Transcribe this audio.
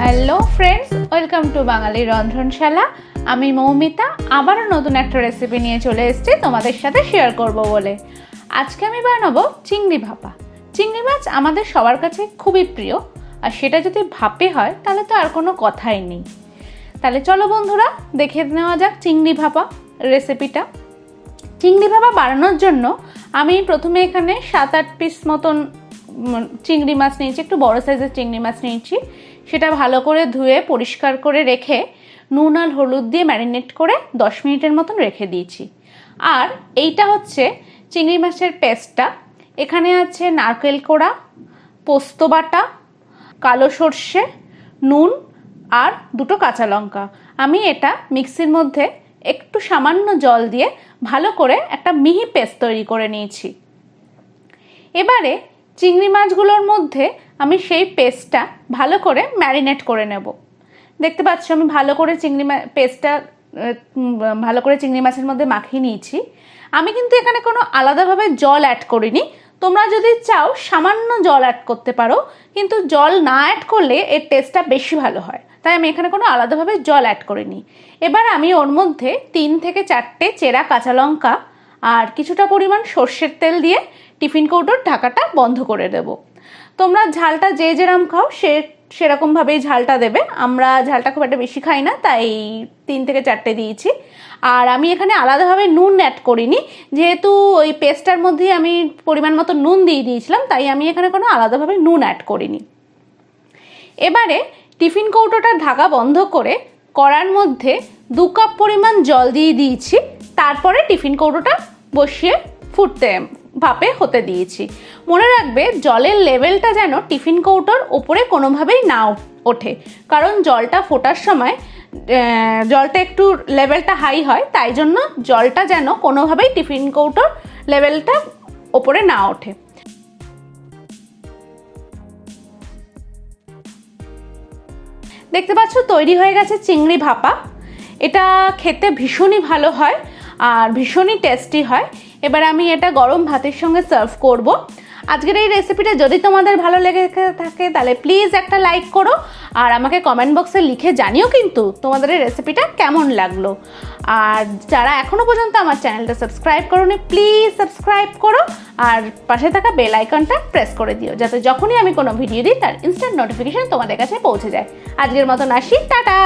Hello friends, welcome to বাঙালি রন্ধনশালা। আমি মৌমিতা আবারও নতুন একটা রেসিপি নিয়ে চলে এসেছি তোমাদের সাথে শেয়ার করব বলে। আজকে আমি বানাবো চিংড়ি ভাপা। চিংড়ি মাছ আমাদের সবার কাছে খুবই প্রিয়, আর সেটা যদি ভাপে হয় তাহলে তো আর কোনো কথাই নেই। তাহলে চলো বন্ধুরা, দেখে নেওয়া যাক চিংড়ি ভাপা রেসিপিটা। চিংড়ি ভাপা বানানোর জন্য আমি প্রথমে এখানে 7-8 পিস মতন চিংড়ি মাছ নিয়েছি, একটু বড় সাইজের চিংড়ি মাছ নিয়েছি। সেটা ভালো করে ধুয়ে পরিষ্কার করে রেখে নুন আর হলুদ দিয়ে ম্যারিনেট করে 10 মিনিটের মতন রেখে দিয়েছি। আর এইটা হচ্ছে চিংড়ি মাছের পেস্টটা। এখানে আছে নারকেল কোড়া, পোস্ত বাটা, কালো সর্ষে, নুন আর 2টো কাঁচা লঙ্কা। আমি এটা মিক্সির মধ্যে একটু সামান্য জল দিয়ে ভালো করে একটা মিহি পেস্ট তৈরি করে নিয়েছি। এবারে চিংড়ি মাছগুলোর মধ্যে আমি সেই পেস্টটা ভালো করে ম্যারিনেট করে নেব। দেখতে পাচ্ছ আমি ভালো করে পেস্টটা ভালো করে চিংড়ি মাছের মধ্যে মাখিয়ে নিয়েছি। আমি কিন্তু এখানে কোনো আলাদাভাবে জল অ্যাড করিনি। তোমরা যদি চাও সামান্য জল অ্যাড করতে পারো, কিন্তু জল না অ্যাড করলে এর টেস্টটা বেশি ভালো হয়, তাই আমি এখানে কোনো আলাদাভাবে জল অ্যাড করিনি। এবার আমি ওর মধ্যে 3 থেকে 4টে চেরা কাঁচা লঙ্কা আর কিছুটা পরিমাণ সর্ষের তেল দিয়ে টিফিন কৌটোর ঢাকাটা বন্ধ করে দেব। তোমরা ঝালটা যে যেরকম খাও সেরকমভাবেই ঝালটা দেবে। আমরা ঝালটা খুব একটা বেশি খাই না, তাই 3 থেকে 4টে দিয়েছি। আর আমি এখানে আলাদাভাবে নুন অ্যাড করিনি, যেহেতু ওই পেস্টটার মধ্যেই আমি পরিমাণ মতো নুন দিয়ে দিয়েছিলাম, তাই আমি এখানে কোনো আলাদাভাবে নুন অ্যাড করিনি। এবারে টিফিন কৌটোটা ঢাকা বন্ধ করে কড়ার মধ্যে 2 কাপ পরিমাণ জল দিয়ে দিয়েছি। তারপরে টিফিন কৌটোটা বসিয়ে ভাপে হতে দিয়েছি। মনে রাখবে জলের লেভেলটা যেন টিফিন কৌটোর ওপরে কোনোভাবেই না ওঠে, কারণ জলটা ফোটার সময় জলটা একটু লেভেলটা হাই হয়, তাই জন্য জলটা যেন কোনোভাবেই টিফিন কৌটোর লেভেলটা ওপরে না ওঠে। দেখতে পাচ্ছ তৈরি হয়ে গেছে চিংড়ি ভাপা। এটা খেতে ভীষণই ভালো হয় আর ভীষণই টেস্টি হয়। এবার আমি এটা গরম ভাতের সঙ্গে সার্ভ করব। আজকের এই রেসিপিটা যদি তোমাদের ভালো লেগে থাকে তাহলে প্লিজ একটা লাইক করো, আর আমাকে কমেন্ট বক্সে লিখে জানিও কিন্তু তোমাদের এই রেসিপিটা কেমন লাগলো। আর যারা এখনও পর্যন্ত আমার চ্যানেলটা সাবস্ক্রাইব করোনি, প্লিজ সাবস্ক্রাইব করো আর পাশে থাকা বেল আইকনটা প্রেস করে দিও, যাতে যখনই আমি কোনো ভিডিও দিই তার ইনস্ট্যান্ট নোটিফিকেশন তোমাদের কাছে পৌঁছে যায়। আজকের মতন আসি, টাটা।